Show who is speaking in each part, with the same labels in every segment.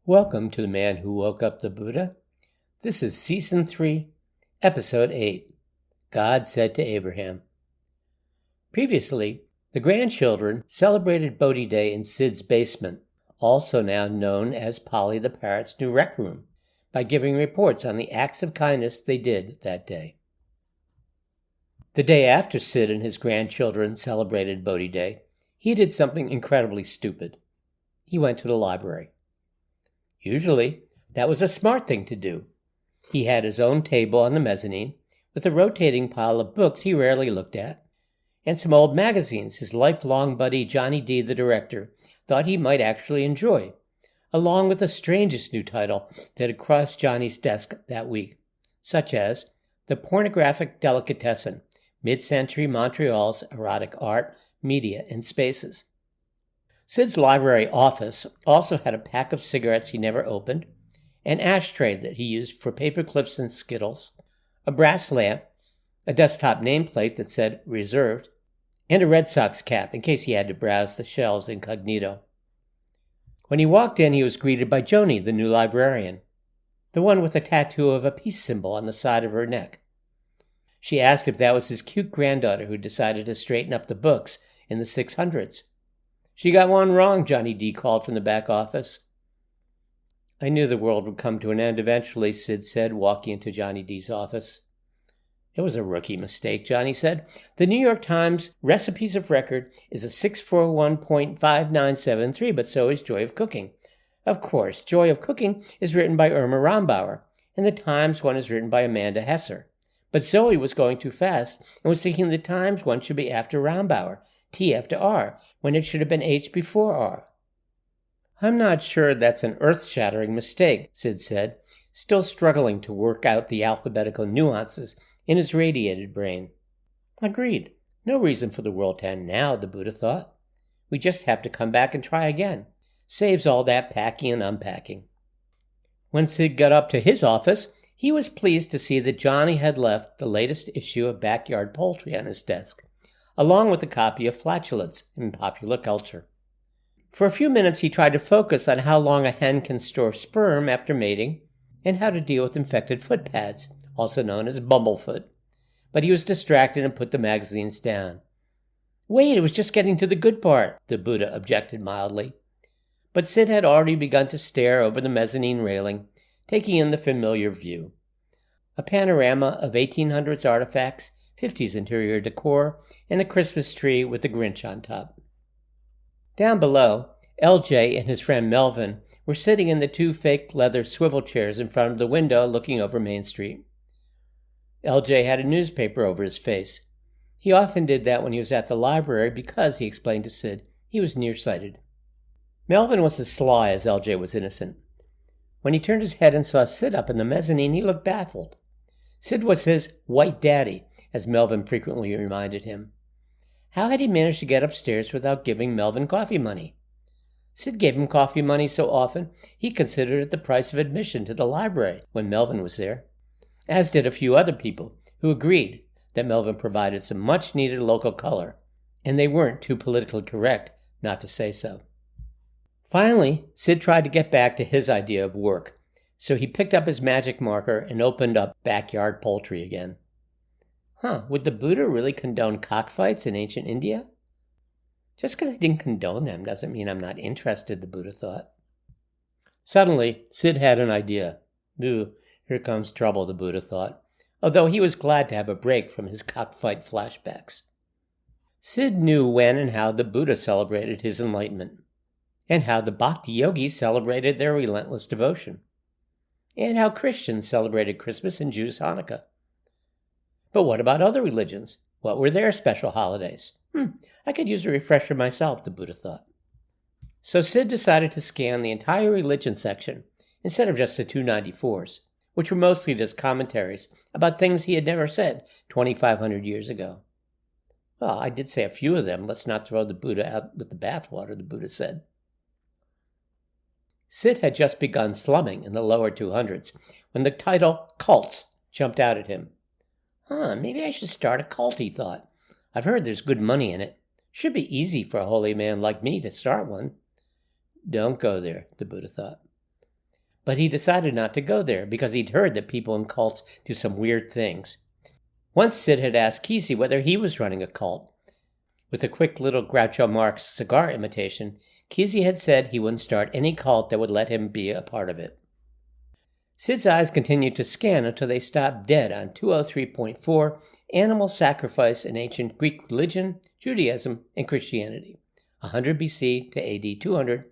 Speaker 1: Welcome to The Man Who Woke Up the Buddha. This is Season 3, Episode 8, God Said to Abraham. Previously, the grandchildren celebrated Bodhi Day in Sid's basement, also now known as Pāli the parrot's new rec room, by giving reports on the acts of kindness they did that day. The day after Sid and his grandchildren celebrated Bodhi Day, he did something incredibly stupid. He went to the library. Usually, that was a smart thing to do. He had his own table on the mezzanine, with a rotating pile of books he rarely looked at, and some old magazines his lifelong buddy Johnny D, the director, thought he might actually enjoy, along with the strangest new title that had crossed Johnny's desk that week, such as The Pornographic Delicatessen, Mid-Century Montreal's Erotic Art, Media, and Spaces. Sid's library office also had a pack of cigarettes he never opened, an ashtray that he used for paper clips and Skittles, a brass lamp, a desktop nameplate that said Reserved, and a Red Sox cap in case he had to browse the shelves incognito. When he walked in, he was greeted by Joni, the new librarian, the one with a tattoo of a peace symbol on the side of her neck. She asked if that was his cute granddaughter who decided to straighten up the books in the 600s. "She got one wrong," Johnny D called from the back office. "I knew the world would come to an end eventually," Sid said, walking into Johnny D's office. "It was a rookie mistake," Johnny said. "The New York Times Recipes of Record is a 641.5973, but so is Joy of Cooking. Of course, Joy of Cooking is written by Irma Rombauer, and the Times one is written by Amanda Hesser. But Zoe was going too fast and was thinking the Times one should be after Rombauer, T after R, when it should have been H before R." "I'm not sure that's an earth-shattering mistake," Sid said, still struggling to work out the alphabetical nuances in his radiated brain. "Agreed. No reason for the world to end now," the Buddha thought. "We just have to come back and try again. Saves all that packing and unpacking." When Sid got up to his office, he was pleased to see that Johnny had left the latest issue of Backyard Poultry on his desk, along with a copy of Flatulence in Popular Culture. For a few minutes he tried to focus on how long a hen can store sperm after mating and how to deal with infected foot pads, also known as bumblefoot. But he was distracted and put the magazines down. "Wait, it was just getting to the good part," the Buddha objected mildly. But Sid had already begun to stare over the mezzanine railing, taking in the familiar view. A panorama of 1800s artifacts, 50s interior decor, and a Christmas tree with the Grinch on top. Down below, LJ and his friend Melvin were sitting in the two fake leather swivel chairs in front of the window looking over Main Street. LJ had a newspaper over his face. He often did that when he was at the library because, he explained to Sid, he was nearsighted. Melvin was as sly as LJ was innocent. When he turned his head and saw Sid up in the mezzanine, he looked baffled. Sid was his white daddy, as Melvin frequently reminded him. How had he managed to get upstairs without giving Melvin coffee money? Sid gave him coffee money so often he considered it the price of admission to the library when Melvin was there, as did a few other people who agreed that Melvin provided some much-needed local color, and they weren't too politically correct not to say so. Finally, Sid tried to get back to his idea of work, so he picked up his magic marker and opened up Backyard Poultry again. Would the Buddha really condone cockfights in ancient India? Just because I didn't condone them doesn't mean I'm not interested, the Buddha thought. Suddenly, Sid had an idea. Ooh, here comes trouble, the Buddha thought, although he was glad to have a break from his cockfight flashbacks. Sid knew when and how the Buddha celebrated his enlightenment, and how the Bhakti yogis celebrated their relentless devotion, and how Christians celebrated Christmas and Jews Hanukkah. But what about other religions? What were their special holidays? I could use a refresher myself, the Buddha thought. So Sid decided to scan the entire religion section, instead of just the 294s, which were mostly just commentaries about things he had never said 2,500 years ago. Well, I did say a few of them. Let's not throw the Buddha out with the bathwater, the Buddha said. Sid had just begun slumming in the lower 200s when the title Cults jumped out at him. Maybe I should start a cult, he thought. I've heard there's good money in it. Should be easy for a holy man like me to start one. Don't go there, the Buddha thought. but he decided not to go there because he'd heard that people in cults do some weird things. Once Sid had asked Kesey whether he was running a cult. With a quick little Groucho Marx cigar imitation, Kesey had said he wouldn't start any cult that would let him be a part of it. Sid's eyes continued to scan until they stopped dead on 203.4, Animal Sacrifice in Ancient Greek Religion, Judaism, and Christianity, 100 BC to AD 200,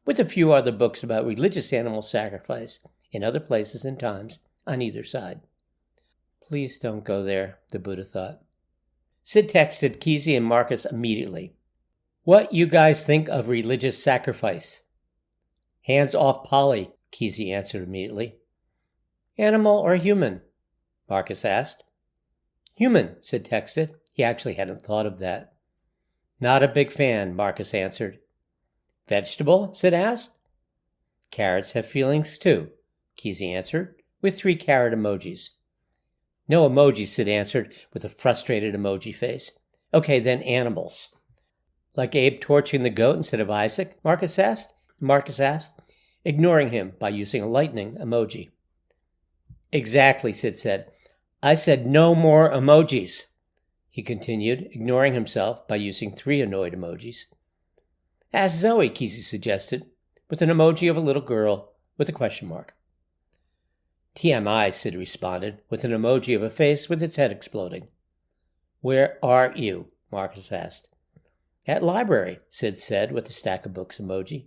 Speaker 1: with a few other books about religious animal sacrifice in other places and times on either side. Please don't go there, the Buddha thought. Sid texted Kesey and Marcus immediately. What you guys think of religious sacrifice? Hands off Pāli, Kesey answered immediately. Animal or human? Marcus asked. Human, Sid texted. He actually hadn't thought of that. Not a big fan, Marcus answered. Vegetable? Sid asked. Carrots have feelings too, Kesey answered, with 3 carrot emojis. No emoji, Sid answered, with a frustrated emoji face. Okay, then animals. Like Abe torching the goat instead of Isaac? Marcus asked, ignoring him by using a lightning emoji. Exactly, Sid said. I said no more emojis, he continued, ignoring himself by using 3 annoyed emojis. Ask Zoe, Kesey suggested, with an emoji of a little girl with a question mark. TMI, Sid responded, with an emoji of a face with its head exploding. Where are you? Marcus asked. At library, Sid said, with a stack of books emoji.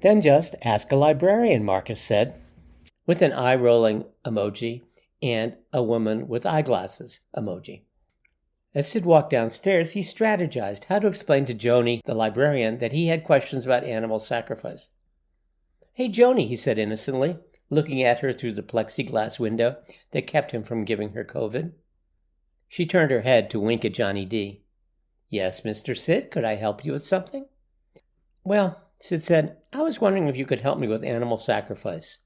Speaker 1: Then just ask a librarian, Marcus said, with an eye-rolling emoji and a woman with eyeglasses emoji. As Sid walked downstairs, he strategized how to explain to Joni, the librarian, that he had questions about animal sacrifice. Hey, Joni, he said innocently, looking at her through the plexiglass window that kept him from giving her COVID. She turned her head to wink at Johnny D. Yes, Mr. Sid, could I help you with something? Well, Sid said, I was wondering if you could help me with animal sacrifice.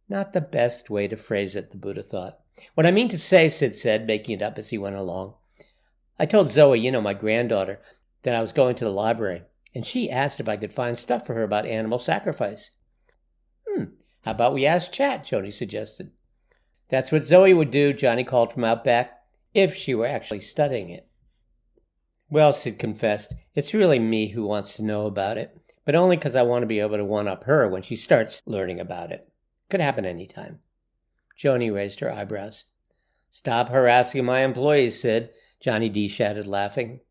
Speaker 1: Not the best way to phrase it, the Buddha thought. What I mean to say, Sid said, making it up as he went along. I told Zoe, my granddaughter, that I was going to the library, and she asked if I could find stuff for her about animal sacrifice. How about we ask Chat, Joni suggested. That's what Zoe would do, Johnny called from out back, if she were actually studying it. Well, Sid confessed, it's really me who wants to know about it, but only because I want to be able to one-up her when she starts learning about it. Could happen any time. Joni raised her eyebrows. Stop harassing my employees, Sid, Johnny D shouted, laughing.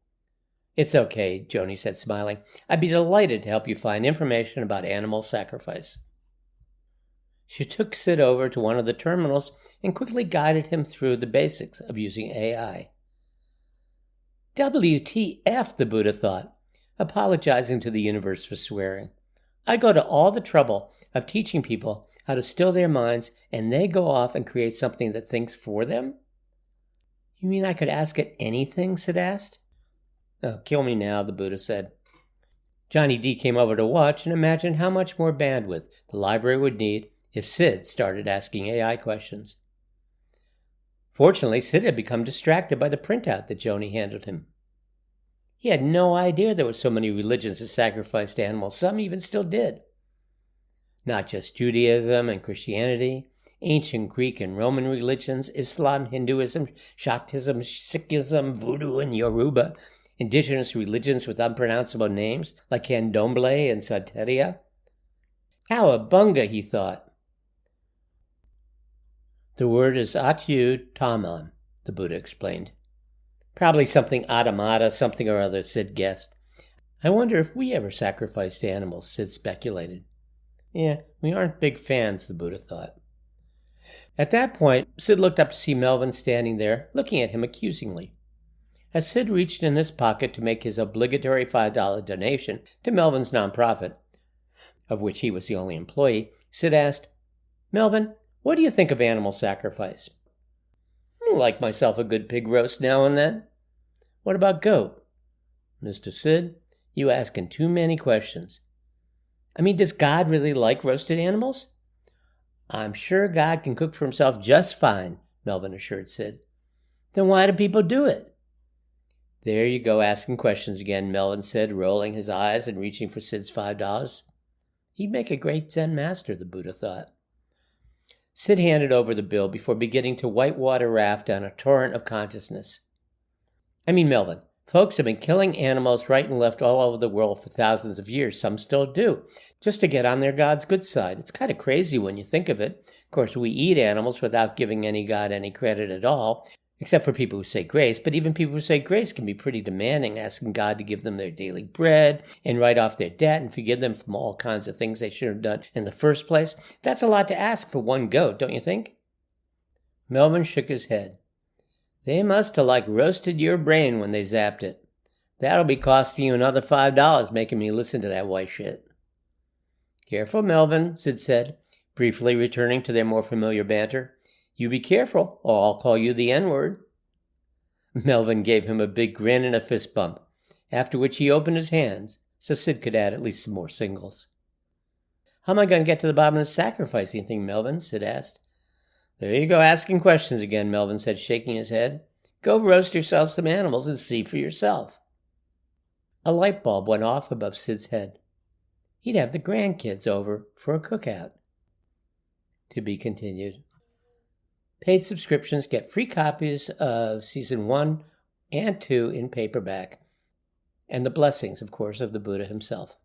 Speaker 1: It's okay, Joni said, smiling. I'd be delighted to help you find information about animal sacrifice. She took Sid over to one of the terminals and quickly guided him through the basics of using AI. WTF, the Buddha thought, apologizing to the universe for swearing. I go to all the trouble of teaching people how to still their minds, and they go off and create something that thinks for them? You mean I could ask it anything? Sid asked. Oh, kill me now, the Buddha said. Johnny D came over to watch and imagined how much more bandwidth the library would need if Sid started asking AI questions. Fortunately, Sid had become distracted by the printout that Joni handed him. He had no idea there were so many religions that sacrificed animals. Some even still did. Not just Judaism and Christianity, ancient Greek and Roman religions, Islam, Hinduism, Shaktism, Sikhism, Voodoo, and Yoruba, indigenous religions with unpronounceable names like Candomblé and Santeria. Cowabunga, he thought. The word is Atyu Taman, the Buddha explained. Probably something automata, something or other, Sid guessed. I wonder if we ever sacrificed animals, Sid speculated. Yeah, we aren't big fans, the Buddha thought. At that point, Sid looked up to see Melvin standing there, looking at him accusingly. As Sid reached in his pocket to make his obligatory $5 donation to Melvin's nonprofit, of which he was the only employee, Sid asked, Melvin, what do you think of animal sacrifice? I like myself a good pig roast now and then. What about goat? Mr. Sid, you asking too many questions. I mean, does God really like roasted animals? I'm sure God can cook for himself just fine, Melvin assured Sid. Then why do people do it? There you go asking questions again, Melvin said, rolling his eyes and reaching for Sid's $5. He'd make a great Zen master, the Buddha thought. Sid handed over the bill before beginning to whitewater raft down a torrent of consciousness. Melvin, folks have been killing animals right and left all over the world for thousands of years. Some still do, just to get on their God's good side. It's kind of crazy when you think of it. Of course, we eat animals without giving any God any credit at all, except for people who say grace. But even people who say grace can be pretty demanding, asking God to give them their daily bread and write off their debt and forgive them from all kinds of things they should have done in the first place. That's a lot to ask for one goat, don't you think? Melvin shook his head. They must have roasted your brain when they zapped it. That'll be costing you another $5 making me listen to that white shit. Careful, Melvin, Sid said, briefly returning to their more familiar banter. You be careful, or I'll call you the N-word. Melvin gave him a big grin and a fist bump, after which he opened his hands so Sid could add at least some more singles. How am I going to get to the bottom of the sacrificing thing, Melvin? Sid asked. There you go, asking questions again, Melvin said, shaking his head. Go roast yourself some animals and see for yourself. A light bulb went off above Sid's head. He'd have the grandkids over for a cookout. To be continued. Paid subscriptions get free copies of Season 1 and 2 in paperback, and the blessings, of course, of the Buddha himself.